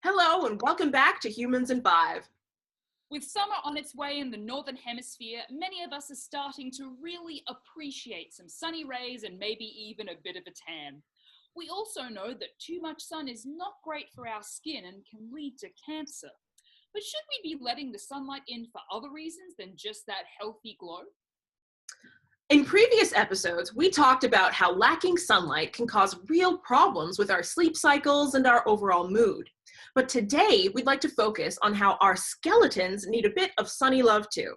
Hello and welcome back to Humans in 5. With summer on its way in the Northern Hemisphere, many of us are starting to really appreciate some sunny rays and maybe even a bit of a tan. We also know that too much sun is not great for our skin and can lead to cancer. But should we be letting the sunlight in for other reasons than just that healthy glow? In previous episodes, we talked about how lacking sunlight can cause real problems with our sleep cycles and our overall mood. But today, we'd like to focus on how our skeletons need a bit of sunny love too.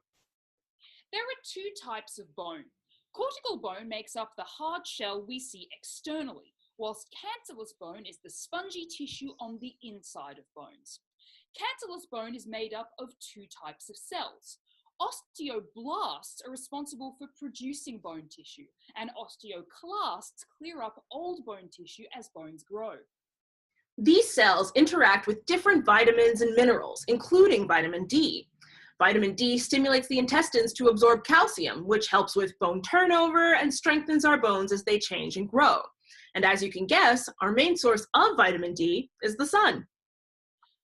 There are two types of bone. Cortical bone makes up the hard shell we see externally, whilst cancellous bone is the spongy tissue on the inside of bones. Cancellous bone is made up of two types of cells. Osteoblasts are responsible for producing bone tissue, and osteoclasts clear up old bone tissue as bones grow. These cells interact with different vitamins and minerals, including vitamin D. Vitamin D stimulates the intestines to absorb calcium, which helps with bone turnover and strengthens our bones as they change and grow. And as you can guess, our main source of vitamin D is the sun.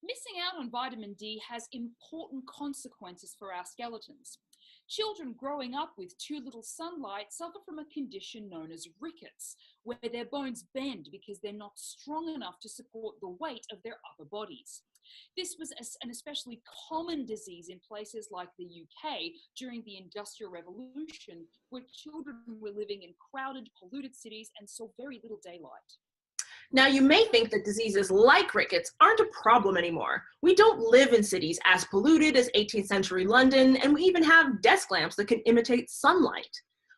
Missing out on vitamin D has important consequences for our skeletons. Children growing up with too little sunlight suffer from a condition known as rickets, where their bones bend because they're not strong enough to support the weight of their upper bodies. This was an especially common disease in places like the UK during the Industrial Revolution, where children were living in crowded, polluted cities and saw very little daylight. Now, you may think that diseases like rickets aren't a problem anymore. We don't live in cities as polluted as 18th century London, and we even have desk lamps that can imitate sunlight.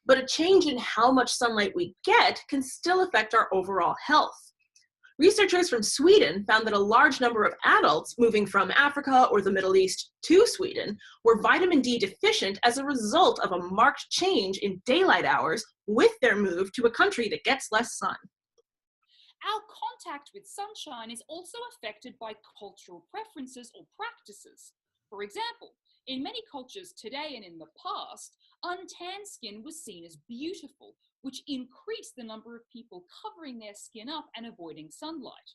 But a change in how much sunlight we get can still affect our overall health. Researchers from Sweden found that a large number of adults moving from Africa or the Middle East to Sweden were vitamin D deficient as a result of a marked change in daylight hours with their move to a country that gets less sun. Our contact with sunshine is also affected by cultural preferences or practices. For example, in many cultures today and in the past, untanned skin was seen as beautiful, which increased the number of people covering their skin up and avoiding sunlight.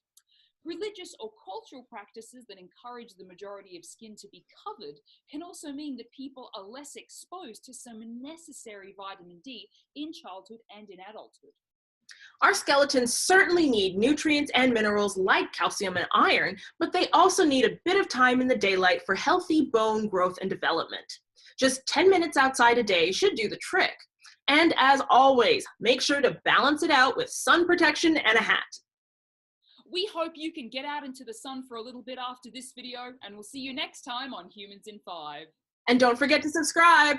Religious or cultural practices that encourage the majority of skin to be covered can also mean that people are less exposed to some necessary vitamin D in childhood and in adulthood. Our skeletons certainly need nutrients and minerals like calcium and iron, but they also need a bit of time in the daylight for healthy bone growth and development. Just 10 minutes outside a day should do the trick. And as always, make sure to balance it out with sun protection and a hat. We hope you can get out into the sun for a little bit after this video, and we'll see you next time on Humans in 5. And don't forget to subscribe.